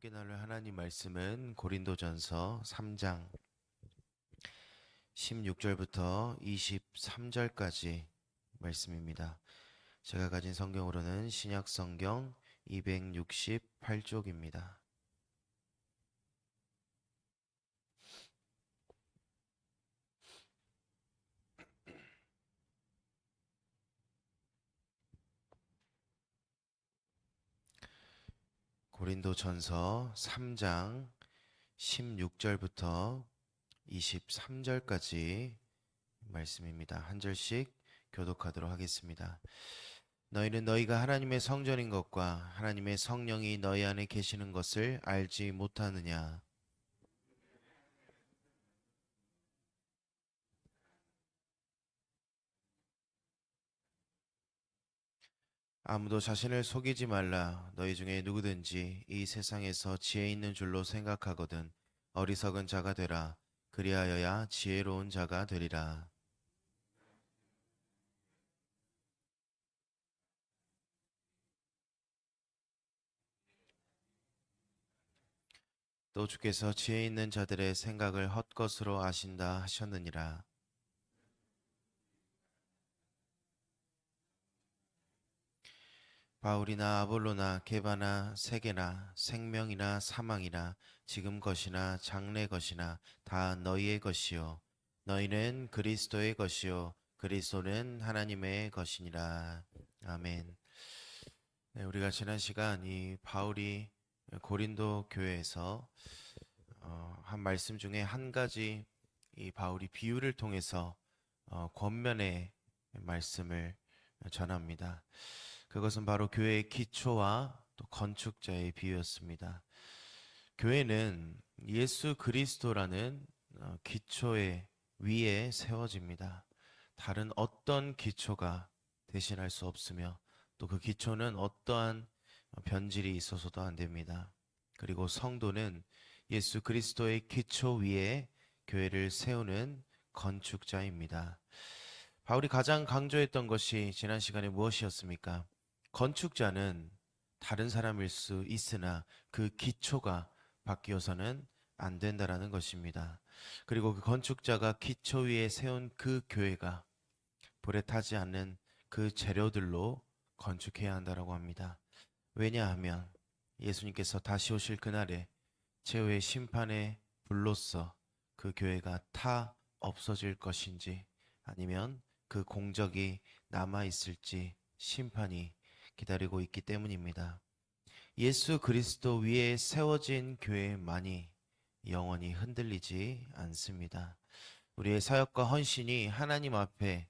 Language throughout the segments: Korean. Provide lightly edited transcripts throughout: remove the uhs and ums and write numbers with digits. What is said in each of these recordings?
함께 나눌 하나님 말씀은 고린도전서 3장 16절부터 23절까지 말씀입니다. 제가 가진 성경으로는 신약 성경 268쪽입니다. 고린도전서 3장 16절부터 23절까지 말씀입니다. 한 절씩 교독하도록 하겠습니다. 너희는 너희가 하나님의 성전인 것과 하나님의 성령이 너희 안에 계시는 것을 알지 못하느냐? 아무도 자신을 속이지 말라. 너희 중에 누구든지 이 세상에서 지혜 있는 줄로 생각하거든 어리석은 자가 되라. 그리하여야 지혜로운 자가 되리라. 또 주께서 지혜 있는 자들의 생각을 헛것으로 아신다 하셨느니라. 바울이나 아볼로나 게바나 세계나 생명이나 사망이나 지금 것이나 장래 것이나 다 너희의 것이요 너희는 그리스도의 것이요 그리스도는 하나님의 것이니라. 아멘. 네, 우리가 지난 시간 이 바울이 고린도 교회에서 한 말씀 중에 한 가지 이 바울이 비유를 통해서 권면의 말씀을 전합니다. 그것은 바로 교회의 기초와 또 건축자의 비유였습니다. 교회는 예수 그리스도라는 기초의 위에 세워집니다. 다른 어떤 기초가 대신할 수 없으며 또 그 기초는 어떠한 변질이 있어서도 안 됩니다. 그리고 성도는 예수 그리스도의 기초 위에 교회를 세우는 건축자입니다. 바울이 가장 강조했던 것이 지난 시간에 무엇이었습니까? 건축자는 다른 사람일 수 있으나 그 기초가 바뀌어서는 안 된다라는 것입니다. 그리고 그 건축자가 기초 위에 세운 그 교회가 불에 타지 않는 그 재료들로 건축해야 한다라고 합니다. 왜냐하면 예수님께서 다시 오실 그날에 최후의 심판의 불로써 그 교회가 타 없어질 것인지 아니면 그 공적이 남아 있을지 심판이 기다리고 있기 때문입니다. 예수 그리스도 위에 세워진 교회만이 영원히 흔들리지 않습니다. 우리의 사역과 헌신이 하나님 앞에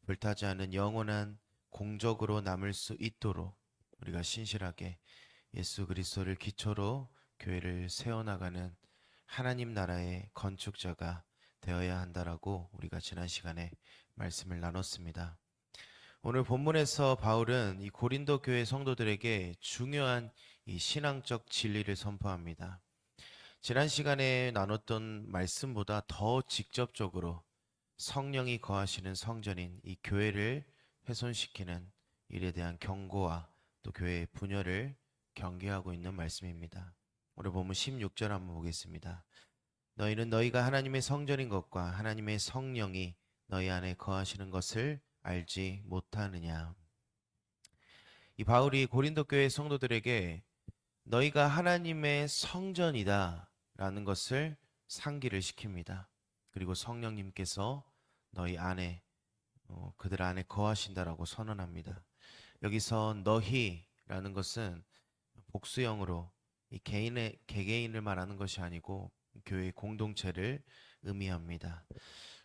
불타지 않은 영원한 공적으로 남을 수 있도록 우리가 신실하게 예수 그리스도를 기초로 교회를 세워나가는 하나님 나라의 건축자가 되어야 한다라고 우리가 지난 시간에 말씀을 나눴습니다. 오늘 본문에서 바울은 이 고린도 교회 성도들에게 중요한 이 신앙적 진리를 선포합니다. 지난 시간에 나눴던 말씀보다 더 직접적으로 성령이 거하시는 성전인 이 교회를 훼손시키는 일에 대한 경고와 또 교회의 분열을 경계하고 있는 말씀입니다. 오늘 본문 16절 한번 보겠습니다. 너희는 너희가 하나님의 성전인 것과 하나님의 성령이 너희 안에 거하시는 것을 알지 못하느냐. 이 바울이 고린도 교회 성도들에게 너희가 하나님의 성전이다 라는 것을 상기를 시킵니다. 그리고 성령님께서 너희 안에 그들 안에 거하신다라고 선언합니다. 여기서 너희라는 것은 복수형으로 이 개개인을 말하는 것이 아니고 교회의 공동체를 의미합니다.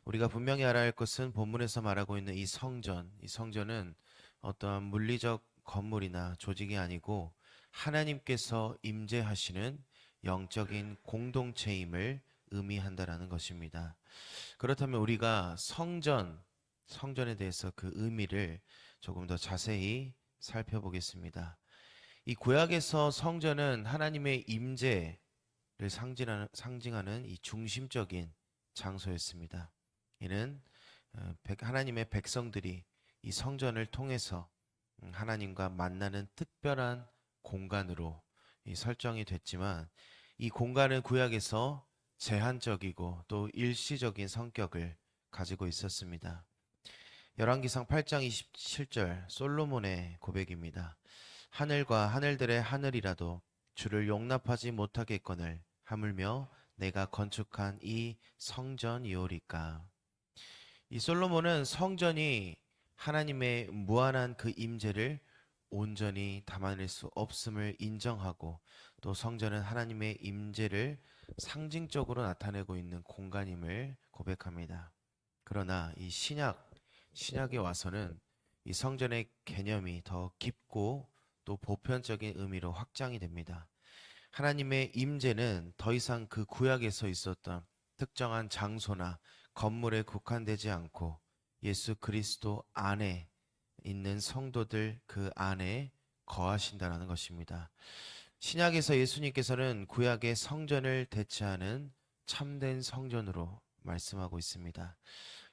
우리가 분명히 알아야 할 것은 본문에서 말하고 있는 이 성전, 이 성전은 어떠한 물리적 건물이나 조직이 아니고 하나님께서 임재하시는 영적인 공동체임을 의미한다라는 것입니다. 그렇다면 우리가 성전에 대해서 그 의미를 조금 더 자세히 살펴보겠습니다. 이 구약에서 성전은 하나님의 임재를 상징하는 이 중심적인 장소였습니다. 이는 하나님의 백성들이 이 성전을 통해서 하나님과 만나는 특별한 공간으로 설정이 됐지만 이 공간은 구약에서 제한적이고 또 일시적인 성격을 가지고 있었습니다. 열왕기상 8장 27절 솔로몬의 고백입니다. 하늘과 하늘들의 하늘이라도 주를 용납하지 못하겠거늘 하물며 내가 건축한 이 성전이오리까. 이 솔로몬은 성전이 하나님의 무한한 그 임재를 온전히 담아낼 수 없음을 인정하고 또 성전은 하나님의 임재를 상징적으로 나타내고 있는 공간임을 고백합니다. 그러나 이 신약에 와서는 이 성전의 개념이 더 깊고 또 보편적인 의미로 확장이 됩니다. 하나님의 임재는 더 이상 그 구약에서 있었던 특정한 장소나 건물에 국한되지 않고 예수 그리스도 안에 있는 성도들 그 안에 거하신다는 것입니다. 신약에서 예수님께서는 구약의 성전을 대체하는 참된 성전으로 말씀하고 있습니다.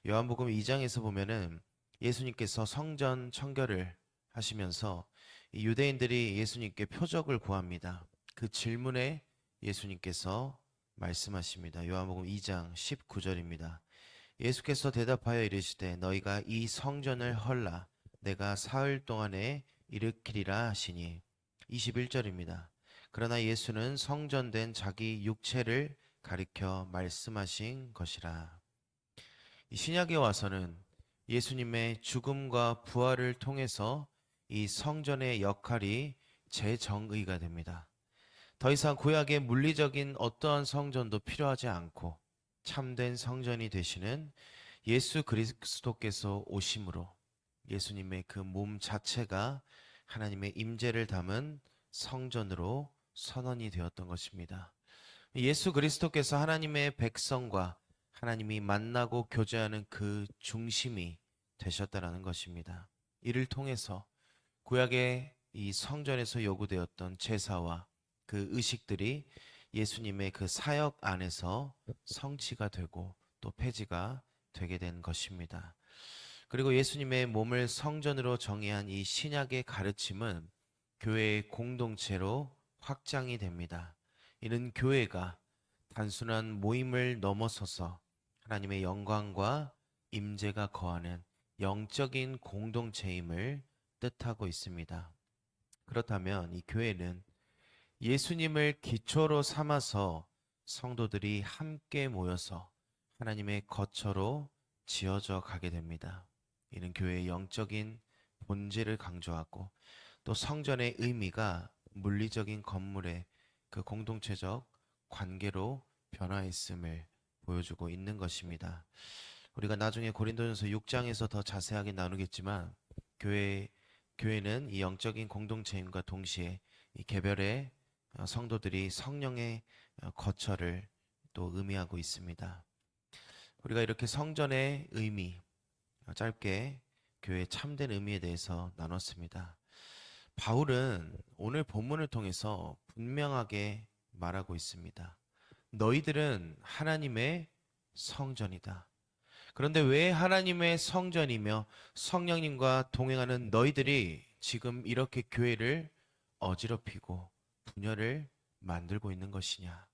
요한복음 2장에서 보면은 예수님께서 성전 청결을 하시면서 유대인들이 예수님께 표적을 구합니다. 그 질문에 예수님께서 말씀하십니다. 요한복음 2장 19절입니다. 예수께서 대답하여 이르시되 너희가 이 성전을 헐라 내가 사흘 동안에 일으키리라 하시니 21절입니다. 그러나 예수는 성전된 자기 육체를 가리켜 말씀하신 것이라. 이 신약에 와서는 예수님의 죽음과 부활을 통해서 이 성전의 역할이 재정의가 됩니다. 더 이상 구약의 물리적인 어떠한 성전도 필요하지 않고 참된 성전이 되시는 예수 그리스도께서 오심으로 예수님의 그 몸 자체가 하나님의 임재를 담은 성전으로 선언이 되었던 것입니다. 예수 그리스도께서 하나님의 백성과 하나님이 만나고 교제하는 그 중심이 되셨다라는 것입니다. 이를 통해서 구약의 이 성전에서 요구되었던 제사와 그 의식들이 예수님의 그 사역 안에서 성취가 되고 또 폐지가 되게 된 것입니다. 그리고 예수님의 몸을 성전으로 정의한 이 신약의 가르침은 교회의 공동체로 확장이 됩니다. 이는 교회가 단순한 모임을 넘어서서 하나님의 영광과 임재가 거하는 영적인 공동체임을 뜻하고 있습니다. 그렇다면 이 교회는 예수님을 기초로 삼아서 성도들이 함께 모여서 하나님의 거처로 지어져 가게 됩니다. 이는 교회의 영적인 본질을 강조하고 또 성전의 의미가 물리적인 건물의 그 공동체적 관계로 변화했음을 보여주고 있는 것입니다. 우리가 나중에 고린도전서 6장에서 더 자세하게 나누겠지만 교회는 이 영적인 공동체임과 동시에 이 개별의 성도들이 성령의 거처를 또 의미하고 있습니다. 우리가 이렇게 성전의 의미, 짧게 교회의 참된 의미에 대해서 나눴습니다. 바울은 오늘 본문을 통해서 분명하게 말하고 있습니다. 너희들은 하나님의 성전이다. 그런데 왜 하나님의 성전이며 성령님과 동행하는 너희들이 지금 이렇게 교회를 어지럽히고 분열을 만들고 있는 것이냐?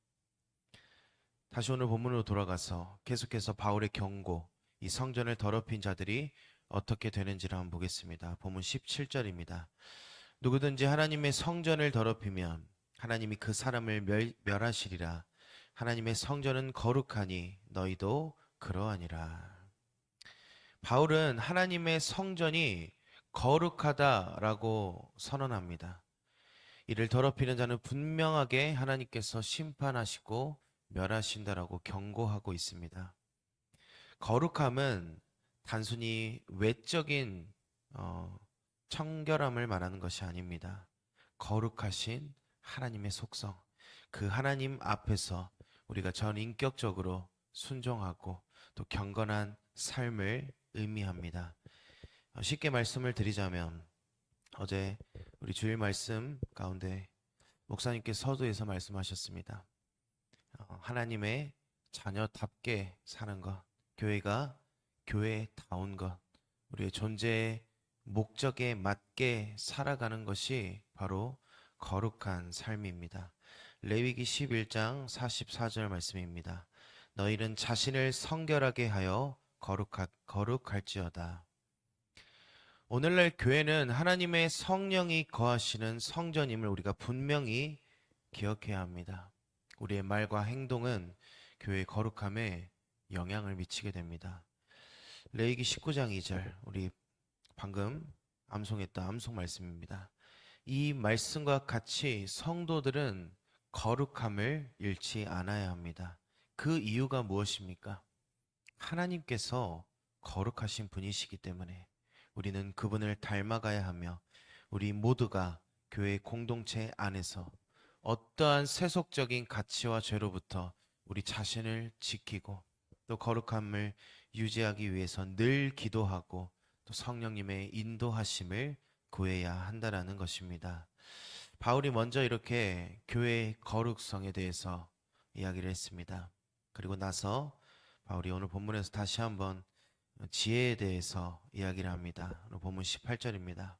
다시 오늘 본문으로 돌아가서 계속해서 바울의 경고, 이 성전을 더럽힌 자들이 어떻게 되는지를 한번 보겠습니다. 본문 17절입니다. 누구든지 하나님의 성전을 더럽히면 하나님이 그 사람을 멸하시리라. 하나님의 성전은 거룩하니 너희도 그러하니라. 바울은 하나님의 성전이 거룩하다라고 선언합니다. 이를 더럽히는 자는 분명하게 하나님께서 심판하시고 멸하신다라고 경고하고 있습니다. 거룩함은 단순히 외적인 청결함을 말하는 것이 아닙니다. 거룩하신 하나님의 속성, 그 하나님 앞에서 우리가 전인격적으로 순종하고 또 경건한 삶을 의미합니다. 쉽게 말씀을 드리자면 어제 우리 주일 말씀 가운데 목사님께 서두에서 말씀하셨습니다. 하나님의 자녀답게 사는 것, 교회가 교회다운 것, 우리의 존재의 목적에 맞게 살아가는 것이 바로 거룩한 삶입니다. 레위기 11장 44절 말씀입니다. 너희는 자신을 성결하게 하여 거룩할지어다. 오늘날 교회는 하나님의 성령이 거하시는 성전임을 우리가 분명히 기억해야 합니다. 우리의 말과 행동은 교회의 거룩함에 영향을 미치게 됩니다. 레위기 19장 2절, 우리 방금 암송했던 암송 말씀입니다. 이 말씀과 같이 성도들은 거룩함을 잃지 않아야 합니다. 그 이유가 무엇입니까? 하나님께서 거룩하신 분이시기 때문에 우리는 그분을 닮아가야 하며, 우리 모두가 교회 공동체 안에서 어떠한 세속적인 가치와 죄로부터 우리 자신을 지키고 또 거룩함을 유지하기 위해서 늘 기도하고 또 성령님의 인도하심을 구해야 한다라는 것입니다. 바울이 먼저 이렇게 교회의 거룩성에 대해서 이야기를 했습니다. 그리고 나서 바울이 오늘 본문에서 다시 한번 지혜에 대해서 이야기를 합니다. 오늘 본문 18절입니다.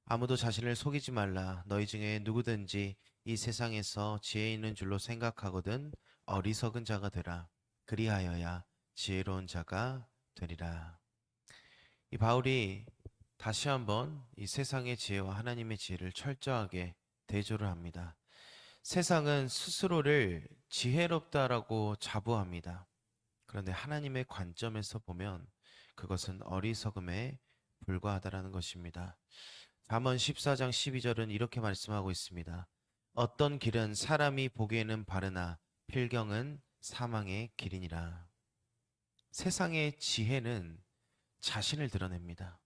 아무도 자신을 속이지 말라. 너희 중에 누구든지 이 세상에서 지혜 있는 줄로 생각하거든 어리석은 자가 되라. 그리하여야 지혜로운 자가 되리라. 이 바울이 다시 한번 이 세상의 지혜와 하나님의 지혜를 철저하게 대조를 합니다. 세상은 스스로를 지혜롭다라고 자부합니다. 그런데 하나님의 관점에서 보면 그것은 어리석음에 불과하다라는 것입니다. 잠언 14장 12절은 이렇게 말씀하고 있습니다. 어떤 길은 사람이 보기에는 바르나 필경은 사망의 길이니라. 세상의 지혜는 자신을 드러냅니다.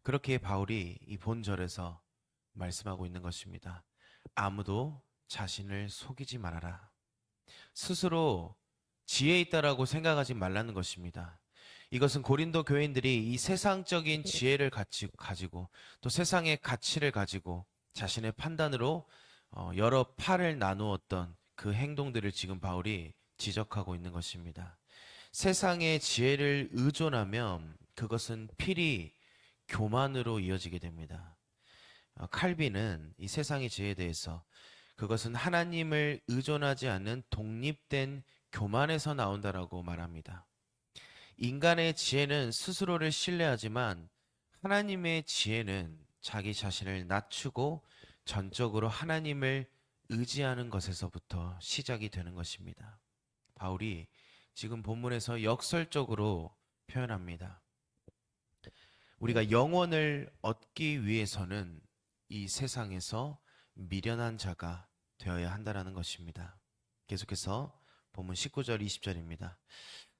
그렇게 바울이 이 본절에서 말씀하고 있는 것입니다. 아무도 자신을 속이지 말아라. 스스로 지혜 있다라고 생각하지 말라는 것입니다. 이것은 고린도 교인들이 이 세상적인 지혜를 가지고 또 세상의 가치를 가지고 자신의 판단으로 여러 파를 나누었던 그 행동들을 지금 바울이 지적하고 있는 것입니다. 세상의 지혜를 의존하면 그것은 필히 교만으로 이어지게 됩니다. 칼빈은 이 세상의 지혜에 대해서 그것은 하나님을 의존하지 않는 독립된 교만에서 나온다라고 말합니다. 인간의 지혜는 스스로를 신뢰하지만 하나님의 지혜는 자기 자신을 낮추고 전적으로 하나님을 의지하는 것에서부터 시작이 되는 것입니다. 바울이 지금 본문에서 역설적으로 표현합니다. 우리가 영원을 얻기 위해서는 이 세상에서 미련한 자가 되어야 한다라는 것입니다. 계속해서 본문 19절 20절입니다.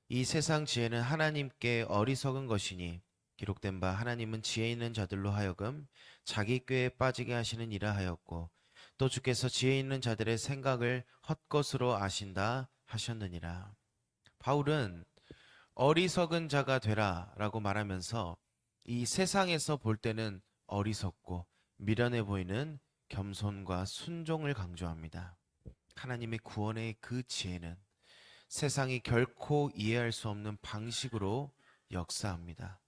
이 세상 지혜는 하나님께 어리석은 것이니 기록된 바 하나님은 지혜 있는 자들로 하여금 자기 꾀에 빠지게 하시는 이라 하였고 또 주께서 지혜 있는 자들의 생각을 헛것으로 아신다 하셨느니라. 바울은 어리석은 자가 되라 라고 말하면서 이 세상에서 볼 때는 어리석고 미련해 보이는 겸손과 순종을 강조합니다. 하나님의 구원의 그 지혜는 세상이 결코 이해할 수 없는 방식으로 역사합니다.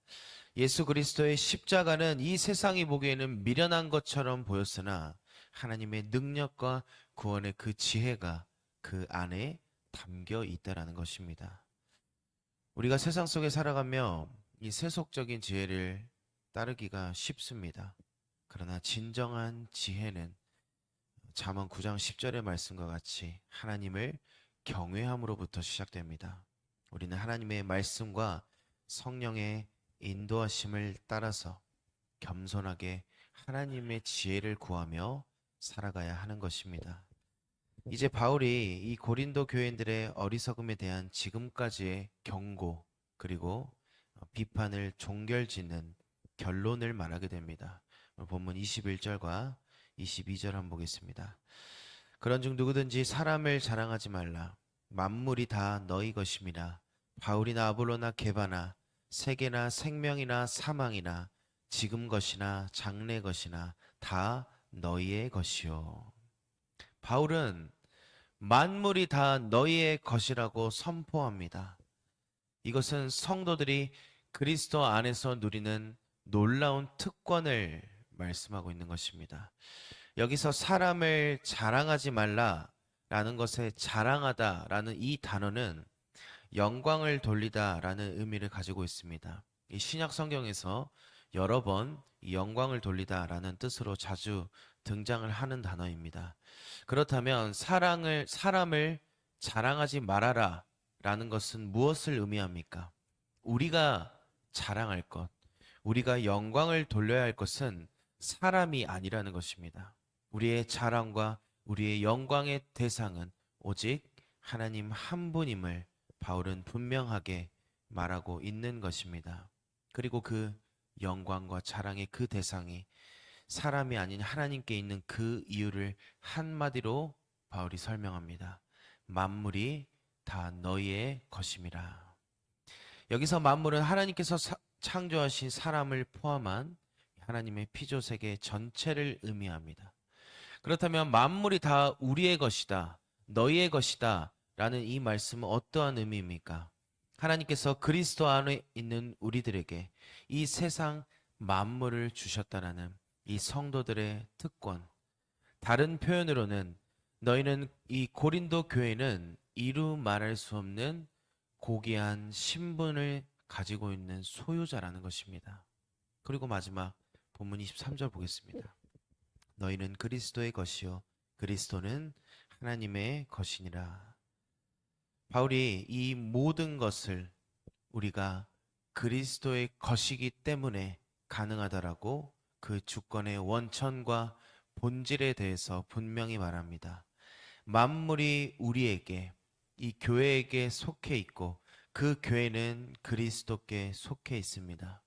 예수 그리스도의 십자가는 이 세상이 보기에는 미련한 것처럼 보였으나 하나님의 능력과 구원의 그 지혜가 그 안에 담겨 있다라는 것입니다. 우리가 세상 속에 살아가며 이 세속적인 지혜를 따르기가 쉽습니다. 그러나 진정한 지혜는 잠언 9장 10절의 말씀과 같이 하나님을 경외함으로부터 시작됩니다. 우리는 하나님의 말씀과 성령의 인도하심을 따라서 겸손하게 하나님의 지혜를 구하며 살아가야 하는 것입니다. 이제 바울이 이 고린도 교인들의 어리석음에 대한 지금까지의 경고 그리고 비판을 종결짓는 결론을 말하게 됩니다. 본문 21절과 22절 한번 보겠습니다. 그런즉 누구든지 사람을 자랑하지 말라. 만물이 다 너희 것임이라. 바울이나 아볼로나 게바나 세계나 생명이나 사망이나 지금 것이나 장래 것이나 다 너희의 것이요. 바울은 만물이 다 너희의 것이라고 선포합니다. 이것은 성도들이 그리스도 안에서 누리는 놀라운 특권을 말씀하고 있는 것입니다. 여기서 사람을 자랑하지 말라라는 것에 자랑하다라는 이 단어는 영광을 돌리다라는 의미를 가지고 있습니다. 이 신약 성경에서 여러 번 이 영광을 돌리다라는 뜻으로 자주 등장을 하는 단어입니다. 그렇다면 사람을 자랑하지 말아라라는 것은 무엇을 의미합니까? 우리가 자랑할 것, 우리가 영광을 돌려야 할 것은 사람이 아니라는 것입니다. 우리의 자랑과 우리의 영광의 대상은 오직 하나님 한 분임을 바울은 분명하게 말하고 있는 것입니다. 그리고 그 영광과 자랑의 그 대상이 사람이 아닌 하나님께 있는 그 이유를 한마디로 바울이 설명합니다. 만물이 다 너희의 것임이라. 여기서 만물은 하나님께서 창조하신 사람을 포함한 하나님의 피조세계 전체를 의미합니다. 그렇다면 만물이 다 우리의 것이다, 너희의 것이다 라는 이 말씀은 어떠한 의미입니까? 하나님께서 그리스도 안에 있는 우리들에게 이 세상 만물을 주셨다라는 이 성도들의 특권. 다른 표현으로는 너희는 이 고린도 교회는 이루 말할 수 없는 고귀한 신분을 가지고 있는 소유자라는 것입니다. 그리고 마지막 본문 23절 보겠습니다. 너희는 그리스도의 것이요 그리스도는 하나님의 것이니라. 바울이 이 모든 것을 우리가 그리스도의 것이기 때문에 가능하다라고 그 주권의 원천과 본질에 대해서 분명히 말합니다. 만물이 우리에게 이 교회에게 속해 있고 그 교회는 그리스도께 속해 있습니다.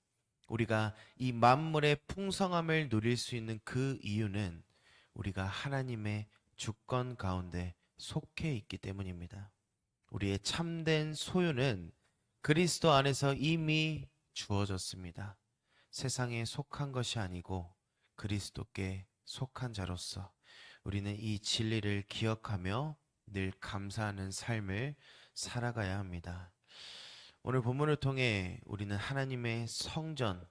우리가 이 만물의 풍성함을 누릴 수 있는 그 이유는 우리가 하나님의 주권 가운데 속해 있기 때문입니다. 우리의 참된 소유는 그리스도 안에서 이미 주어졌습니다. 세상에 속한 것이 아니고 그리스도께 속한 자로서 우리는 이 진리를 기억하며 늘 감사하는 삶을 살아가야 합니다. 오늘 본문을 통해 우리는 하나님의 성전,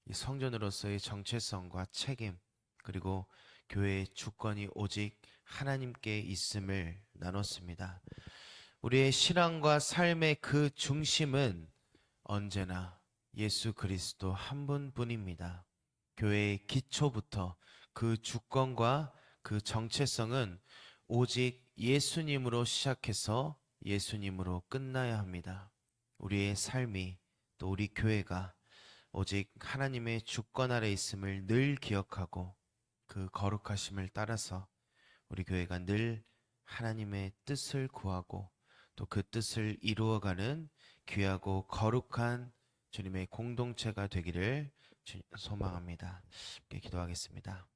이 성전으로서의 정체성과 책임, 그리고 교회의 주권이 오직 하나님께 있음을 나눴습니다. 우리의 신앙과 삶의 그 중심은 언제나 예수 그리스도 한 분뿐입니다. 교회의 기초부터 그 주권과 그 정체성은 오직 예수님으로 시작해서 예수님으로 끝나야 합니다. 우리의 삶이 또 우리 교회가 오직 하나님의 주권 아래 있음을 늘 기억하고 그 거룩하심을 따라서 우리 교회가 늘 하나님의 뜻을 구하고 또 그 뜻을 이루어가는 귀하고 거룩한 주님의 공동체가 되기를 소망합니다. 함께 기도하겠습니다.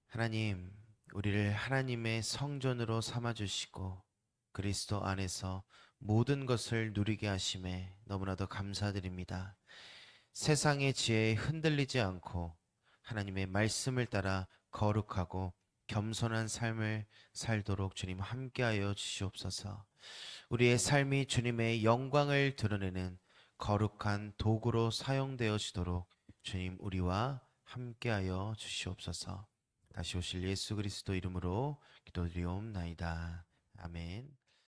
하나님, 우리를 하나님의 성전으로 삼아주시고 그리스도 안에서 모든 것을 누리게 하심에 너무나도 감사드립니다. 세상의 지혜에 흔들리지 않고 하나님의 말씀을 따라 거룩하고 겸손한 삶을 살도록 주님 함께하여 주시옵소서. 우리의 삶이 주님의 영광을 드러내는 거룩한 도구로 사용되어지도록 주님 우리와 함께하여 주시옵소서. 다시 오실 예수 그리스도 이름으로 기도드리옵나이다. 아멘.